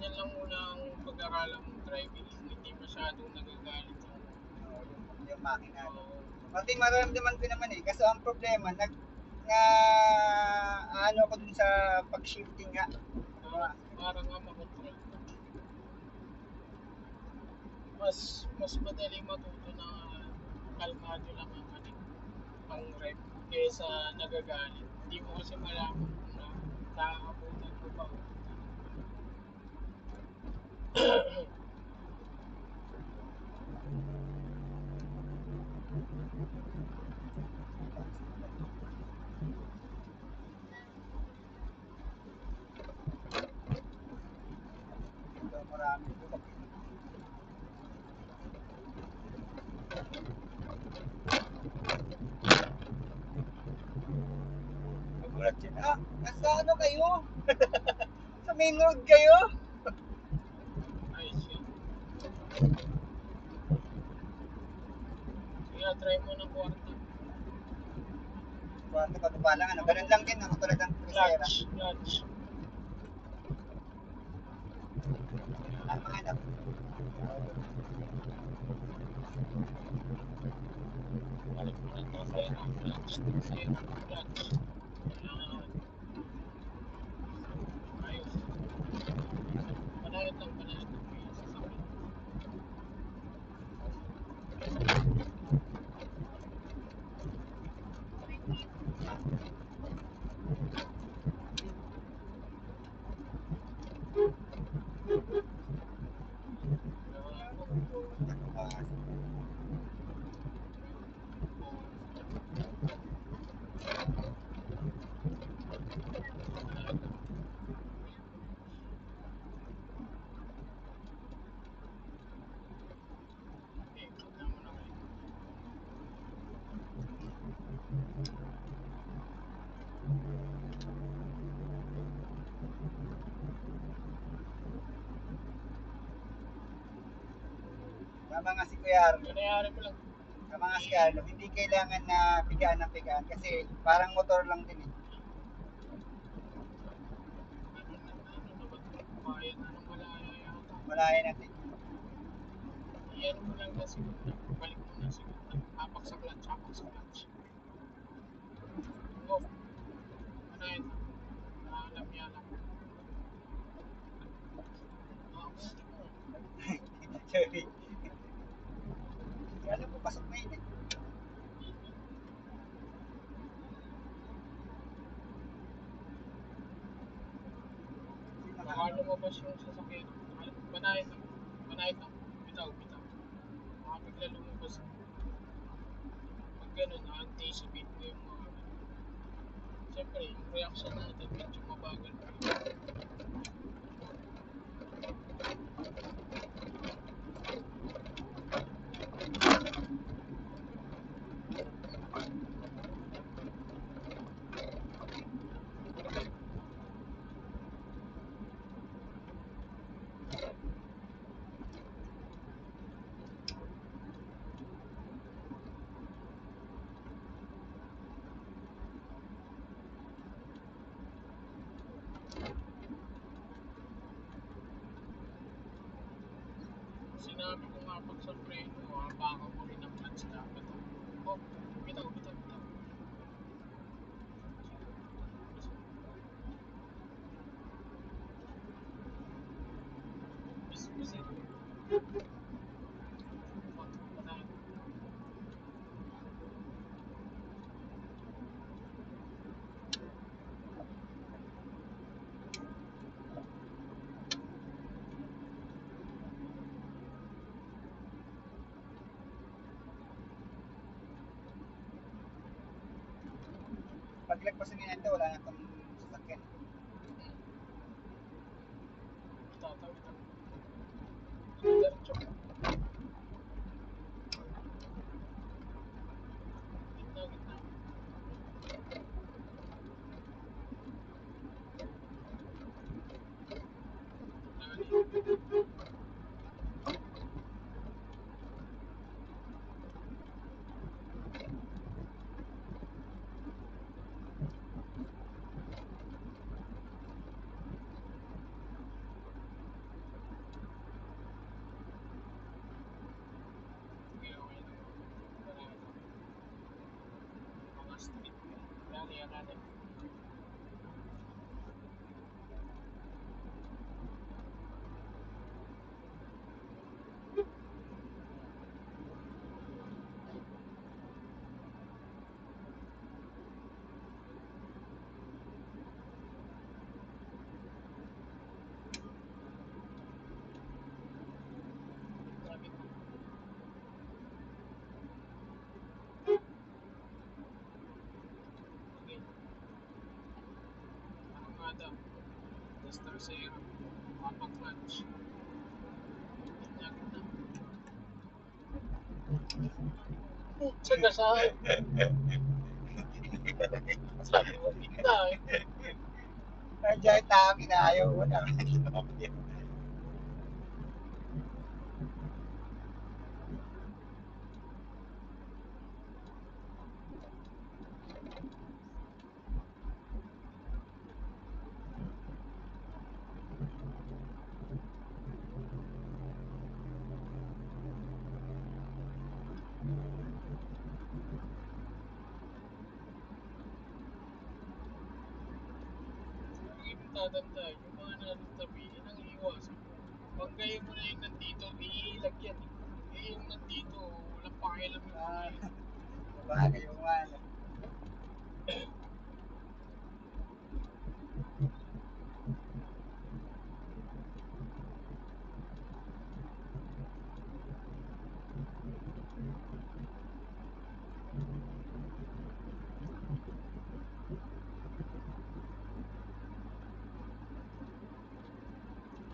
Ganyan lang muna ang pag-aralan mong driving. Hindi masyadong nagagalit yung makina. Oo. Pati maramdaman ko naman eh. Kaso ang problema, na ano ko dun sa pag-shifting nga. Parang nga makontrol ka. Mas madali matuto na kalmado lang ang rep kaysa nagagalit. Hindi mo kasi malaman kung nakakabutan ko ba. Ito marami ko. Nagulat siya. Nasa ano kayo? Sa main road kayo? Ayos yun. Kaya try mo ng kwarta. Kwarto ka pa lang. Ganun lang din. Ako tulad ng Crucera. Clutch. Ang mga anak. Balik mo ng trasero. Clutch. Kailangan. Ayos. Panayot lang. May sasakit. Tama nga si Kuya Arlo. Nangyayari mo lang. Tama nga si Arlo. Hindi kailangan na pigaan ng pigaan kasi parang motor lang din eh. Bayad na ng malaya yata. Malaya natin. Iyan mo lang na segunda. Balik mo na segunda. Apak sa clutch. Oh. Ano yun? Alam niya lang. Gusto mo. Sorry. Alam mo, pasok na yun eh. Baka lumabas yung sasakyan. Banayad lang. Bitaw. Baka bigla lumabas. Pag ganun, anticipate mo yung mga siyempre, yung reaction natin medyo mabagal pa rin. Sinabi ko nga pag sa preno, baka mo rin ang clutch dapat. Oh, bitaw. Bis. Banayad. Paglagpasan niya ito, wala na itong sasakyan. Bitaw. Diretso. Gitna. kalsada. Tapos tercera. Mapag-clutch. Inyag na. Tsaga saan? Sabi mo, gitna eh. Nandiyan tayo, ayaw mo na. Hindi mo tatanda. Yung mga nasa tabi, yun ang iiwasan. Pag kayo mo na yung nandito, iilag yan eh. Eh yung nandito, walang pakialam yung mga Ah, yun. bagay yung ano.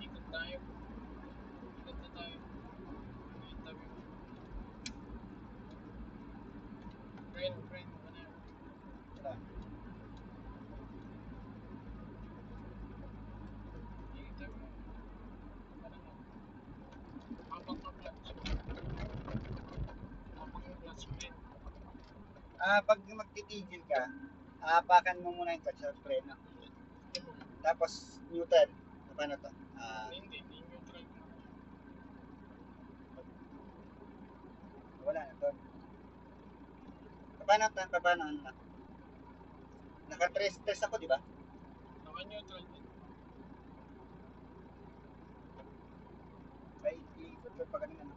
Ikot tayo. Ikot na tayo. Yung tabi mo. Preno, preno. Ano yan? Wala. Yung tabi mo. Ano yan? Habang na-clutch. Habang na-clutch preno. Pag magtitigil ka, apakan mo muna yung clutch at preno. Tapos, neutral. Paano to? Hindi neutral mo. Wala na to. Paano to? Paano? Naka-tres ako, di ba? Naka-neutral din. Ay, ikot ko pa kanina. No?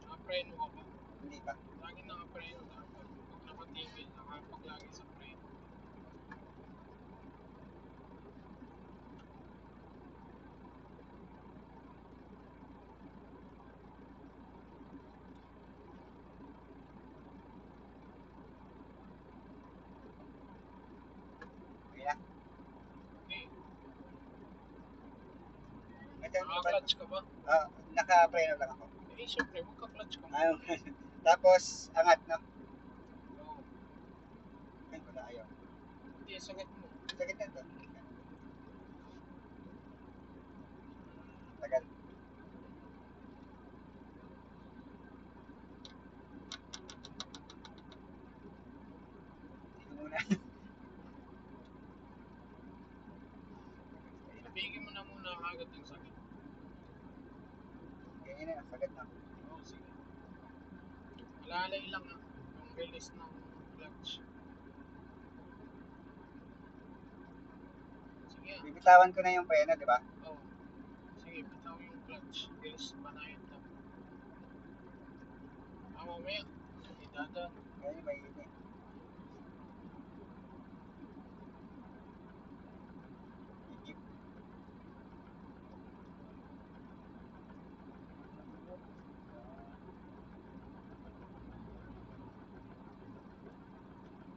Naka-preno ka ba? Hindi pa. Lagi naka-preno dapat. Pag nakatigil, nakapak lagi sa preno. Okay na. Okay. Ito, Naka-clutch ka ba? naka-preno lang ako. Eh, syempre, magka-clutch ka mo. Ayaw. Tapos, angat na. Oo. Ay, wala, ayaw. Hindi, sagat mo. Sakit na to. Tagal. Tingnan muna. Nabigyan mo na muna agad ng sakit. Ganyan na, sagad na. Oo, sige. Malalay lang ah. Yung release ng clutch. Sige ah. Bibitawan ko na yung preno, di ba? Oo. Sige, bitaw yung clutch. Release banayan lang. Mamaya. Idadaan. Ganyan, may ini. Ikip.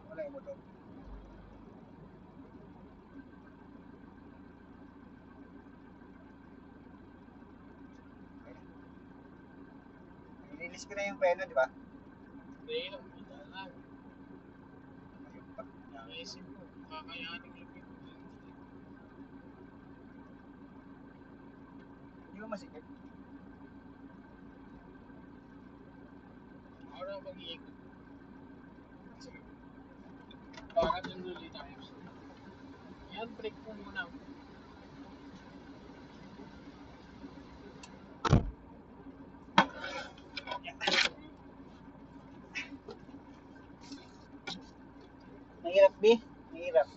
Wala yung motor. Okay na. Nililis ko na yung preno, di ba? Hindi lang. Idadaan. Ayun pa. Naisip mo. Kakayanin lumipit. Hindi mo masikip. Para mag-iikot. Sige. Para dun ulit tayo. Yan, break mo muna. Mahirap, B. Mahirap.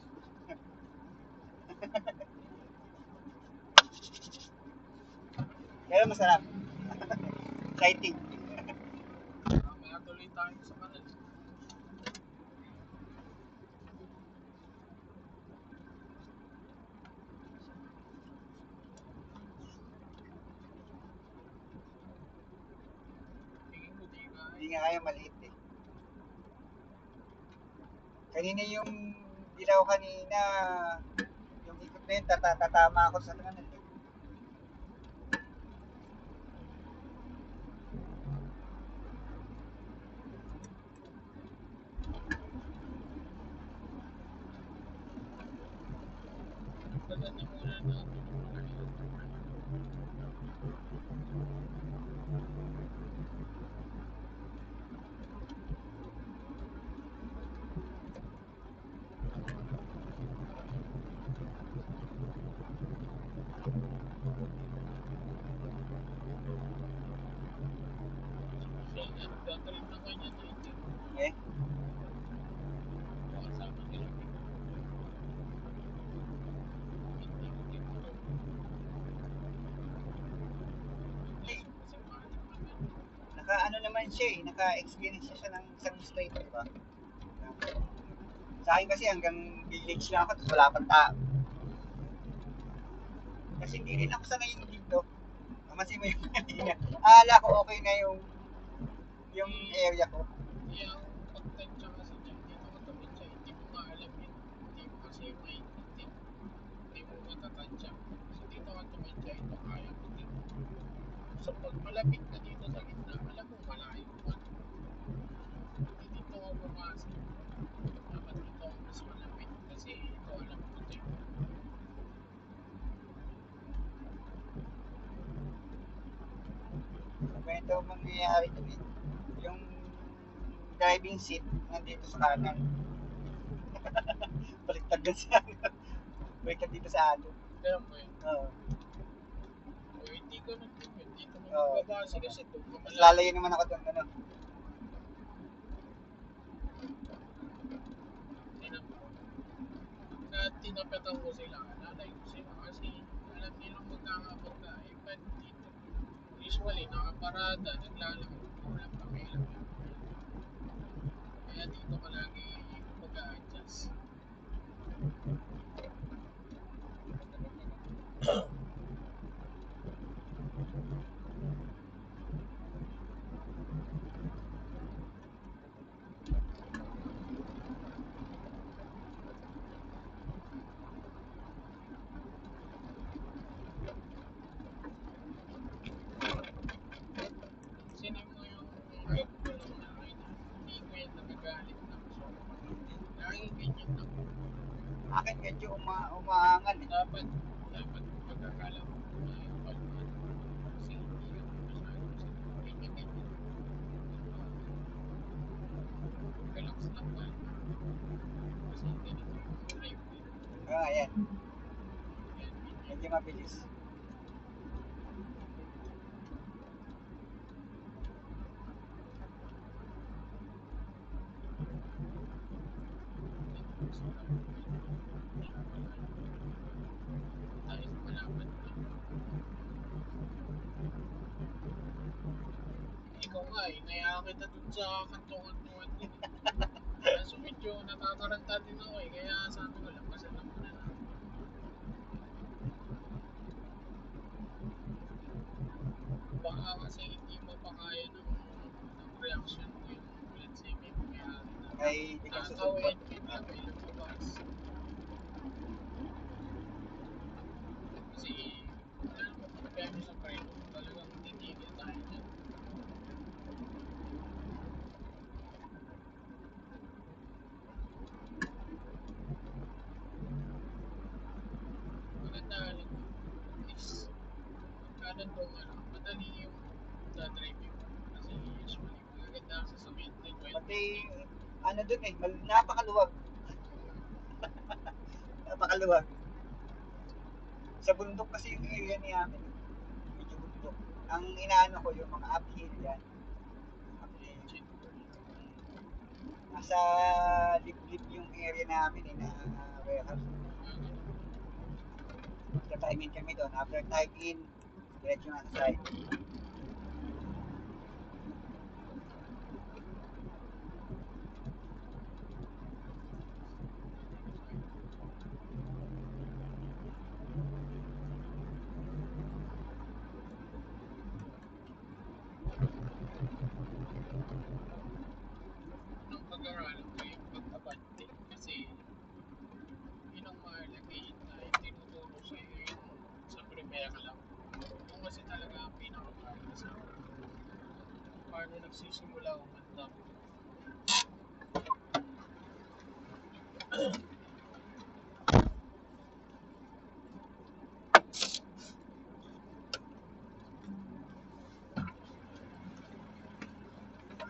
Pero masarap. Exciting. Mamaya tuloy tayo sa kanal. Hindi nga kaya maliit eh. Kanina yung dilaw kanina, yung ikot na yun, tatama ako sa ano eh. Tagal na muna natin. Siya nga, nagkakalit na kanya 19. Eh, Kasama nila. Hindi ko siguro. eh, Kasi matik naman. naka ano naman siya eh, naka-experience siya ng isang straight, di ba? Sa akin kasi hanggang village lang ako, tapos wala pang tao. Kasi hindi rin ako sanay yung dito. Kamasin mo yung kanina. Akala ko okay na yung area ko. Yung pagtansya kasi dyan, dito ka tumid siya, hindi mo maalam yun. Hindi mo kasi maintindihan. Hindi mo matatansya. So dito ka tumid siya, ito kaya mo din. So pag malapit ka dito sa gitna, alam mo malayo pa. Hindi dito ka bumasa. Dapat dito ka mas malapit kasi ito alam mo ito yung So, ganito ang mangyayari dun eh. Yung driving seat nandito sa kanan. Baliktad dun sa baliktad dito sa ato. alam mo yun. Oo. O hindi ka nagtumid, dito ka Oo. magbabasa kasi doon ka Mas malayo. lalayo naman ako doon, ano. Tinan mo. Pagka tinapatan ko sila, lalayo sila kasi alam nilang magkakabot ka. Eh, ba't dito? Usually, nakaparada, naglalaro, walang pakialam yun. Kaya dito ka lagi mag-a-adjust. Sino mo yung rep ko nung akin, hindi ko yan nagagalit lang. So, lagi ganyan lang. Akin medyo umaangal eh. Dapat pagkakala mo yung palmaan. Kasi hindi ako masyadong sa ganyan-ganyan. Relax lang ba? Kasi ganito yung drive ko. Ayan. Yan, Medyo mabilis. tayo sa malapad lang. Ikaw nga eh, nayaan kita dun sa kanto-kantuan din eh. Kaso medyo natataranta din ako eh, kaya sabi ko lampasan na muna na. Baka kasi hindi mo pa kaya ng reaction mo yung let's say may mangyari na Ay, hindi ka tatawid, susupport. bigla may lumabas. Kasi wala naman problema sa preno, talagang titigil tayo dyan. Maganda lang yun. At least, pagka nandun ka lang, madali yung dadriving mo. Kasi usually, magaganda ang sasakyan din. Pati, ano dun eh, napakaluwag. Napakaluwag. Sa bundok kasi yung area ni amin. Medyo bundok. Ang inaano ko yung mga uphill yan. Uphill. Nasa liblib yung area namin eh, na warehouse. Magta-time in kami doon. After time in, diretso na sa site. nagsisimula umandar.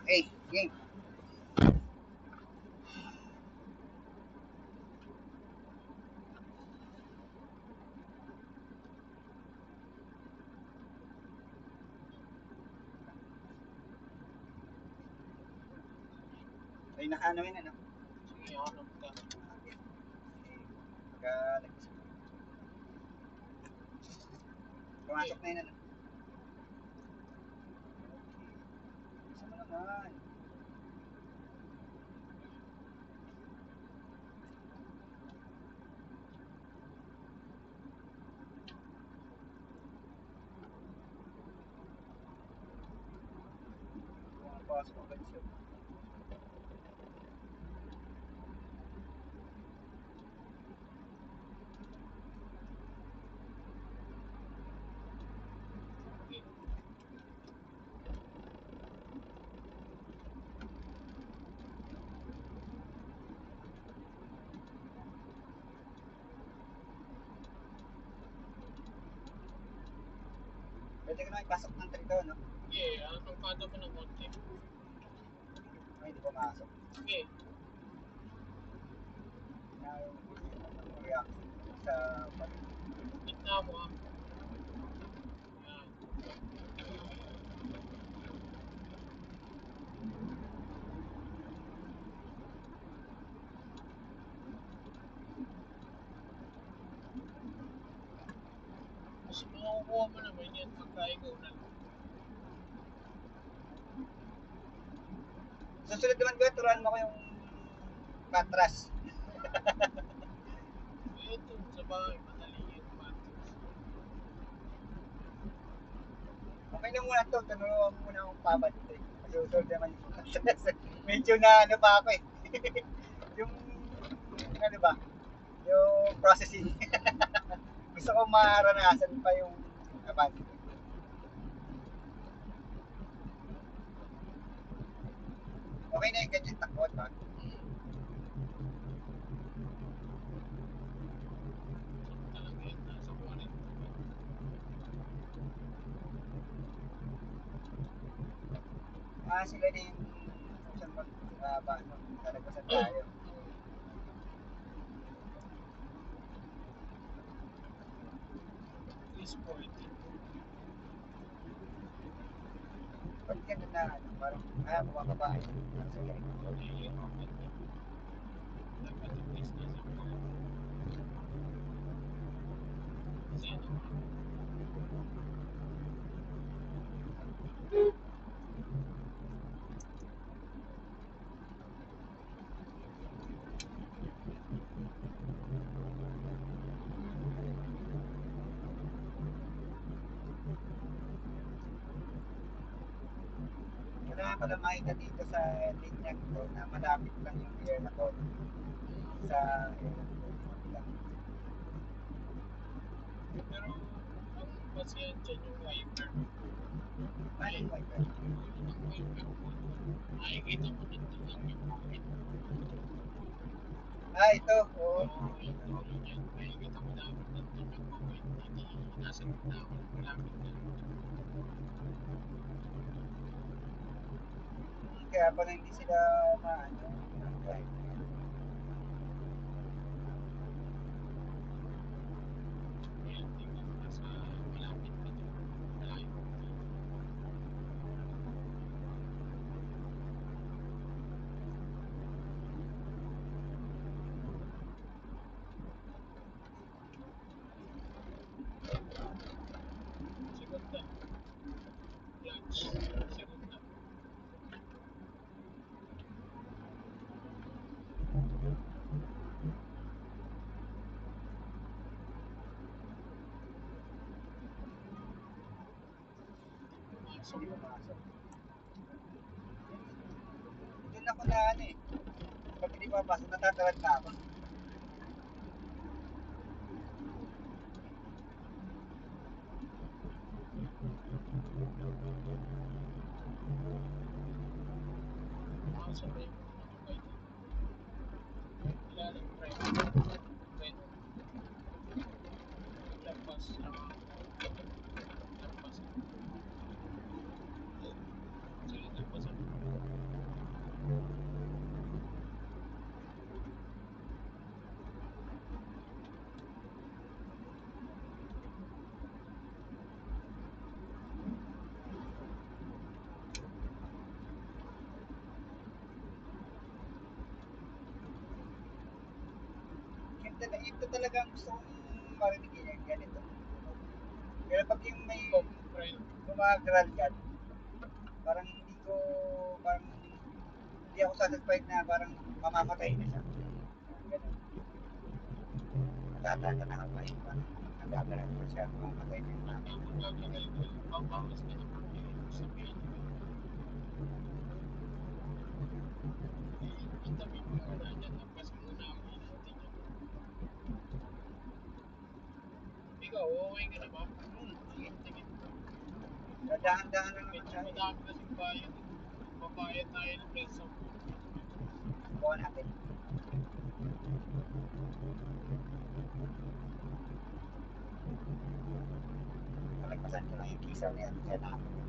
Hey, game. Ay, nakaano yun, ano? Sige, ako nagka. Pagka-nag-isip. Pumasok na yun, ano? Gusto mo naman. Pumapasok agad siya. Okay. Pwede ko na ipasok ng trito, no? Sige, pagkado ko ng konti. Ay, hindi pumasok. Sige, React sa gitna mo ah. Yan. Mas makukuha mo naman yan pagka ikaw na lang. susunod naman ko, turuan mo ko yung matras. Ito, sa bahay, madali yung matrix. Okay lang muna to, tunuruan mo muna akong pabalik eh. Masusunod naman yung matras. Medyo na ano pa ako eh. Yung, ano ba, yung processing. Gusto ko maranasan pa yung advance. Okay na yung ganyan takot ba? Talaga yun, nasa 40. Sila na yung saan ba, ano, talagasan tayo. Is 40. Ba't ganun na, ano, parang, bumababa eh. Sila eh. Hindi, yung mga dapat at least nasa 40. Kasi ano, Wala ka lang makita dito sa linya ko na malapit lang yung air na to sa air lang. pero ang basihan dyan yung wiper. Ano yung wiper? Ang wiper mo, makikita mo nandun lang yung buhit. Ito. Oo. Yung dulo niyan, makikita mo dapat nandun yung buhit. Hindi nasa gitna ako, malapit na. Kaya pala hindi sila maano. Right. Ayan, tingnan mo, nasa malapit na dun. Malayo pa dito. Segunda. Clutch. Segunda. Pumasok. Hindi pumasok. Doon ako na ano eh. Pag hindi papasok, natatawad na ako. Sabay mo nakabay din. Ilalim pre. Then, lampas. Lampas. Sige, lampas. Ito talaga ang gusto kong marinig yan, ganito. Pero pag yung may Oh, pre. gumagral yan, parang parang hindi ako satisfied na parang mamamatay na siya. Ganun. Natataga na ako eh, parang nagagalan ko siya, mamamatay na yung Hindi mo gagagal. Babawas ka na pre. Sabihin mo. Itabi mo muna dyan. Lampas mo na ako. Inutin yan. Ikaw, okay ka na ba? Sige, Sige. dahan-dahan lang naman Medyo tayo. madami kasing bayad. Babayad tayo ng peso. Subukan natin. Nalagpasan ko lang yung kisaw na yan. Kaya nakapagod.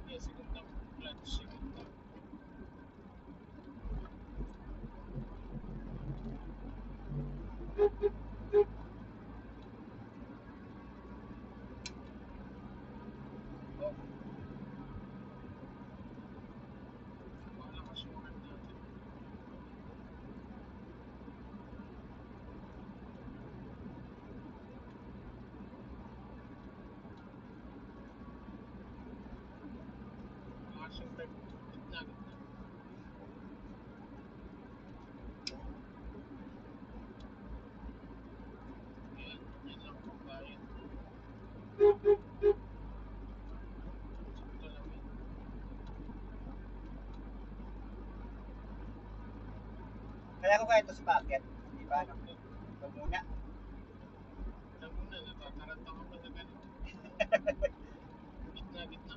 Sige, segundang clutch. Segundang. Oh. Malakas yung hand natin. Malakas yung turn. Gitna, gitna. Yan, yan lang pagbayad. Sakto lang yan. Kaya ko kaya ito sa packet. Di ba? Ano? Ito muna. Alam mo na, natataranta ka pa na ganun. Gitna, gitna.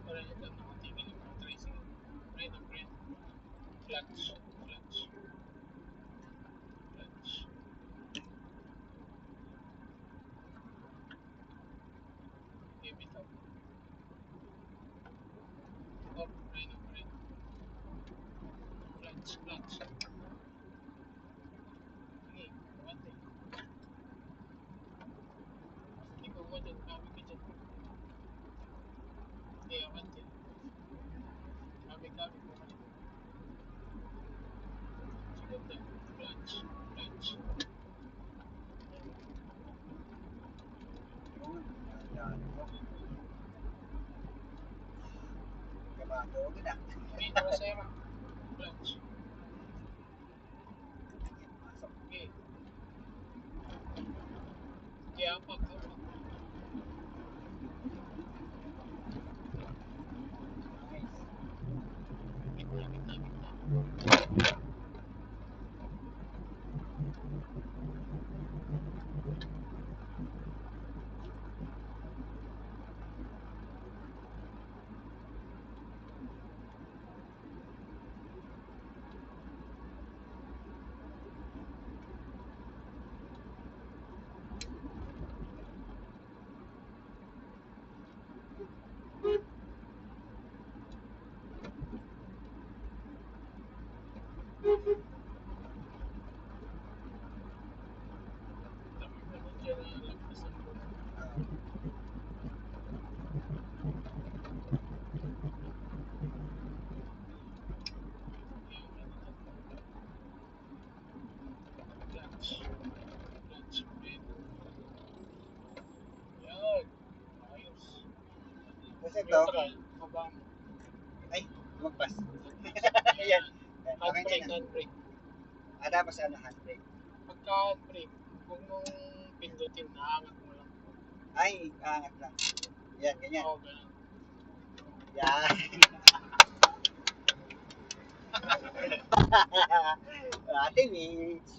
Para ito, nakatigil yung mga tricycle. Friend, friend. Clutch. Clutch. Clutch. Okay, bitaw. Oh, friend, friend. Clutch, clutch. Sige, abante. Ikaw ka dyan, kami ka dyan. Hindi, abante. Kami, bumalik. Segunda, clutch, clutch. Yun. Yan. Kamado ko na. Okay, trasera. Clutch. Masok. Okay. Okay, apak, apak. Nice. Gitna, gitna, gitna. Tapos na siya na lagpasan ko. Clutch. Clutch plate. Yan. Ayos. Kasi ito, Neutral. Baba mo. ay, lumagpas. Yan. Yan. Okay Handbrake, na. handbrake. Tapos ano, handbrake. Pagka handbrake, huwag mong pindutin, naangat mo lang. Ay, aangat lang. Yan, ganyan. Oo, ganun. Yan. Ate Mitch.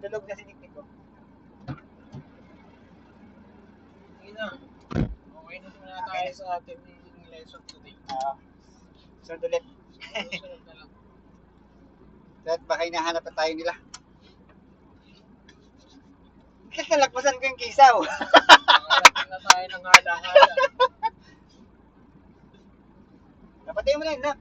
Tulog na si Nick ko. Hindi na. Okay na muna tayo sa ating lesson today. Sunod ulit. Susunod na lang. At baka hinahanap na tayo nila. Kasi nalagpasan ko yung kisaw. Nakarating na tayo ng hala-hala. Napatay mo na yun, na.